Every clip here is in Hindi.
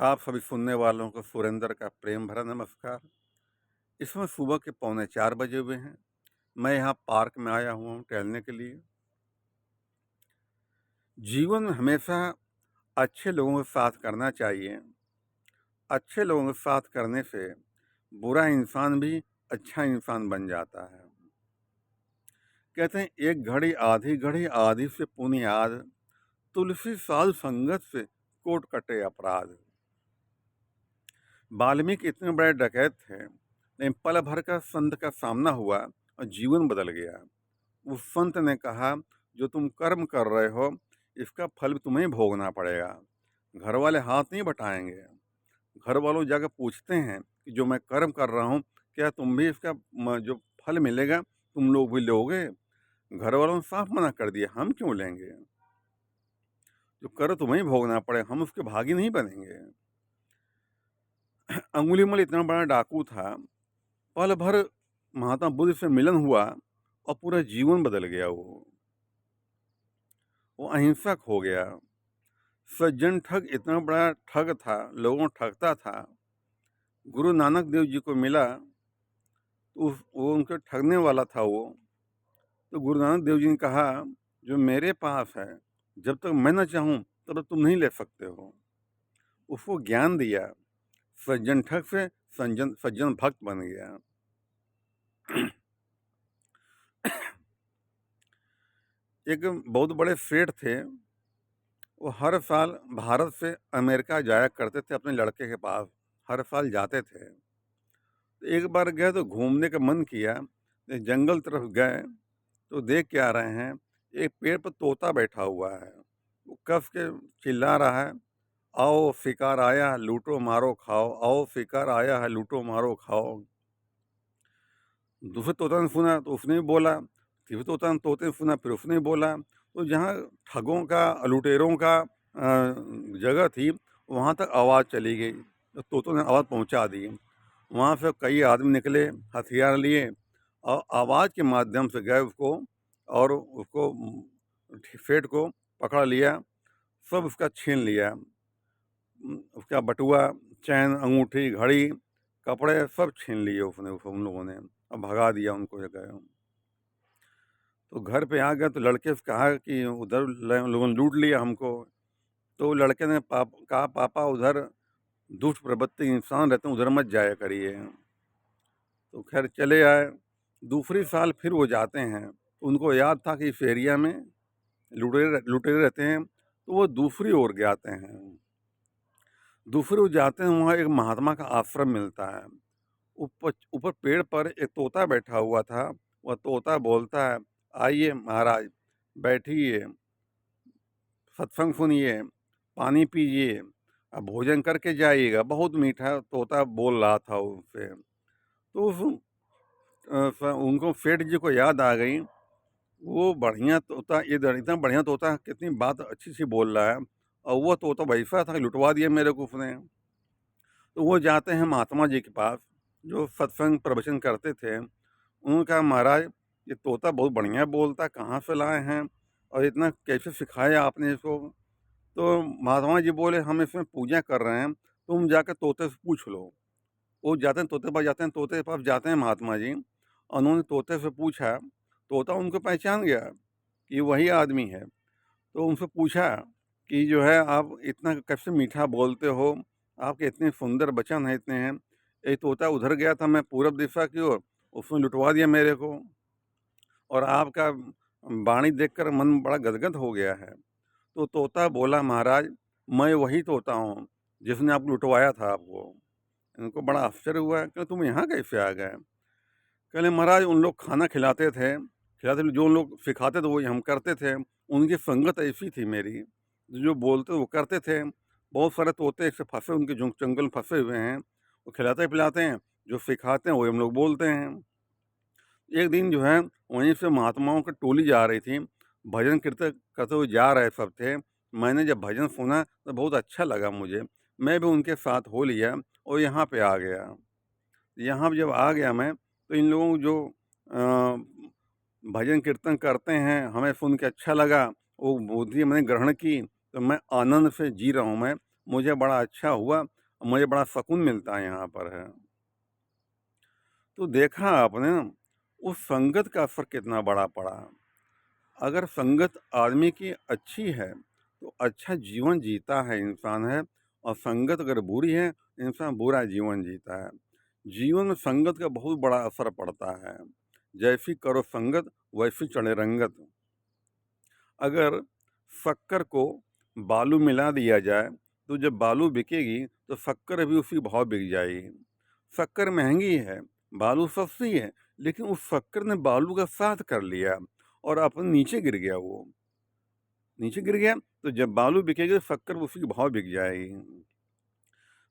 आप सभी सुनने वालों को सुरेंद्र का प्रेम भरा नमस्कार। इस समय सुबह के 3:45 बजे हुए हैं। मैं यहाँ पार्क में आया हुआ हूँ टहलने के लिए। जीवन में हमेशा अच्छे लोगों के साथ करना चाहिए। अच्छे लोगों के साथ करने से बुरा इंसान भी अच्छा इंसान बन जाता है। कहते हैं एक घड़ी आधी से पुनियाद, तुलसी साल संगत से कोट कटे अपराध। वाल्मीकि इतने बड़े डकैत थे, लेकिन पल भर का संत का सामना हुआ और जीवन बदल गया। उस संत ने कहा, जो तुम कर्म कर रहे हो इसका फल भी तुम्हें ही भोगना पड़ेगा। घर वाले हाथ नहीं बटाएंगे। घर वालों जाकर पूछते हैं कि जो मैं कर्म कर रहा हूँ, क्या तुम भी इसका जो फल मिलेगा तुम लोग भी लोगे? घर वालों ने साफ मना कर दिया, हम क्यों लेंगे? जो कर तुम्हें ही भोगना पड़े, हम उसके भागी नहीं बनेंगे। अंगुलीमल इतना बड़ा डाकू था, पल भर महात्मा बुद्ध से मिलन हुआ और पूरा जीवन बदल गया। वो अहिंसक हो गया। सज्जन ठग इतना बड़ा ठग था, लोगों को ठगता था। गुरु नानक देव जी को मिला तो वो उनके ठगने वाला था वो। तो गुरु नानक देव जी ने कहा, जो मेरे पास है जब तक मैं न चाहूँ तब तक तुम नहीं ले सकते हो। उसको ज्ञान दिया। सज्जन ठग से सज्जन सज्जन भक्त बन गया। एक बहुत बड़े सेठ थे। वो हर साल भारत से अमेरिका जाया करते थे अपने लड़के के पास। हर साल जाते थे। तो एक बार गए तो घूमने का मन किया, तो जंगल तरफ गए तो देख के आ रहे हैं, एक पेड़ पर तोता बैठा हुआ है। वो कस के चिल्ला रहा है, आओ शिकार आया है लूटो मारो खाओ, आओ शिकार आया है लूटो मारो खाओ। दूसरे तोता ने सुना तो उसने भी बोला, तीसरे तोते ने सुना, फिर उसने भी बोला। तो जहाँ ठगों का, लुटेरों का जगह थी, वहाँ तक आवाज़ चली गई। तो तोतों ने आवाज़ पहुँचा दी। वहाँ से कई आदमी निकले हथियार लिए और आवाज़ के माध्यम से गए उसको, और उसको सेठ को पकड़ लिया। सब उसका छीन लिया। उसका बटुआ, चैन, अंगूठी, घड़ी, कपड़े सब छीन लिए उसने, उन लोगों ने, और भगा दिया उनको जगह। तो घर पे आ गए तो लड़के से कहा कि उधर लोगों ने लूट लिया हमको। तो लड़के ने कहा, पापा उधर दुष्ट प्रवृत्ति इंसान रहते हैं, उधर मत जाया करिए। तो खैर चले आए। दूसरी साल फिर वो जाते हैं तो उनको याद था कि इस एरिया में लुटेरे रहते हैं, तो वो दूसरी ओर जाते हैं। दूसरी ओर जाते हैं, वहाँ एक महात्मा का आश्रम मिलता है। ऊपर ऊपर पेड़ पर एक तोता बैठा हुआ था। वह तोता बोलता है, आइए महाराज, बैठिए, सत्संग सुनिए, पानी पीजिए, अब भोजन करके जाइएगा। बहुत मीठा तोता बोल रहा था उससे। तो उनको सेठ जी को याद आ गई, वो बढ़िया तोता, ये इतना बढ़िया तोता कितनी बात अच्छी सी बोल रहा है, और वो तोता वैसा था कि लुटवा दिया मेरे को उसने। तो वो जाते हैं महात्मा जी के पास, जो सत्संग प्रवचन करते थे। उन्होंने कहा, महाराज ये तोता बहुत बढ़िया बोलता है, कहाँ से लाए हैं और इतना कैसे सिखाया आपने इसको? तो महात्मा जी बोले, हम इसमें पूजा कर रहे हैं, तुम जाकर तोते से पूछ लो। वो जाते हैं तोते के पास, जाते हैं तोते के पास, जाते हैं महात्मा जी, और उन्होंने तोते से पूछा। तोता उनको पहचान गया कि वही आदमी है। तो उनसे पूछा कि जो है, आप इतना कैसे मीठा बोलते हो, आपके इतने सुंदर वचन हैं, इतने हैं। एक तोता उधर गया था, मैं पूरब दिशा की ओर, उसने लुटवा दिया मेरे को, और आपका वाणी देखकर मन बड़ा गदगद हो गया है। तो तोता बोला, महाराज मैं वही तोता हूँ जिसने आपको लुटवाया था आपको। इनको बड़ा आश्चर्य हुआ कि तुम यहाँ कैसे आ गए? कहले, महाराज उन लोग खाना खिलाते थे, जो उन लोग सिखाते थे वही हम करते थे। उनकी संगत ऐसी थी मेरी, जो बोलते वो करते थे। बहुत सारे तोते ऐसे फंसे, उनके जंगल में फंसे हुए हैं, वो खिलाते पिलाते हैं, जो सिखाते हैं वही हम लोग बोलते हैं। एक दिन जो है, वहीं से महात्माओं की टोली जा रही थी, भजन करते करते हुए जा रहे सब थे। मैंने जब भजन सुना तो बहुत अच्छा लगा मुझे, मैं भी उनके साथ हो लिया और यहाँ पे आ गया। यहाँ पे जब आ गया मैं, तो इन लोगों को जो भजन कीर्तन करते हैं हमें सुन के अच्छा लगा, वो बुद्धि मैंने ग्रहण की, तो मैं आनंद से जी रहा हूँ मैं। मुझे बड़ा अच्छा हुआ, मुझे बड़ा सुकून मिलता है यहाँ पर है। तो देखा आपने ना, उस संगत का असर कितना बड़ा पड़ा। अगर संगत आदमी की अच्छी है, तो अच्छा जीवन जीता है इंसान है, और संगत अगर बुरी है, इंसान बुरा जीवन जीता है। जीवन में संगत का बहुत बड़ा असर पड़ता है। जैसी करो संगत, वैसी चढ़े रंगत। अगर शक्कर को बालू मिला दिया जाए, तो जब बालू बिकेगी, तो शक्कर भी उसी भाव बिक जाएगी। शक्कर महंगी है, बालू सस्ती है, लेकिन उस शक्कर ने बालू का साथ कर लिया और अपने नीचे गिर गया वो। नीचे गिर गया, तो जब बालू बिकेगी, तो शक्कर उसी के भाव बिक जाएगी।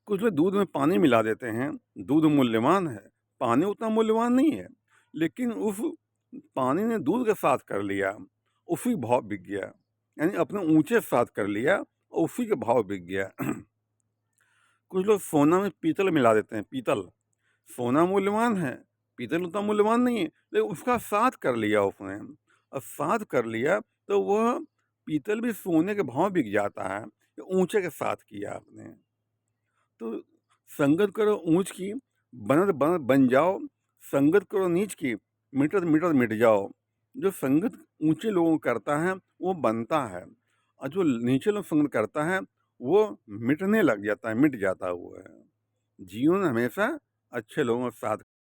कुछ लोग दूध में पानी मिला देते हैं, दूध मूल्यवान है, पानी उतना मूल्यवान नहीं है, लेकिन उस पानी ने दूध के साथ कर लिया, उसी भाव बिक गया। यानी अपने ऊंचे साथ कर लिया और उसी के भाव बिक गया। कुछ लोग सोना में पीतल मिला देते हैं, पीतल। सोना मूल्यवान है, पीतल उतना मूल्यवान नहीं है, लेकिन उसका साथ कर लिया उसने। अब साथ कर लिया, तो वह पीतल भी सोने के भाव बिक जाता है, ऊंचे के साथ किया आपने। तो संगत करो ऊंच की, बनत बनत बन जाओ। संगत करो नीच की, मिटत मिटत मिट जाओ। जो संगत ऊंचे लोगों को करता है, वो बनता है, और जो नीचे लोग संगत करता है, वो मिटने लग जाता है, मिट जाता है वो है। जीवन हमेशा अच्छे लोगों के साथ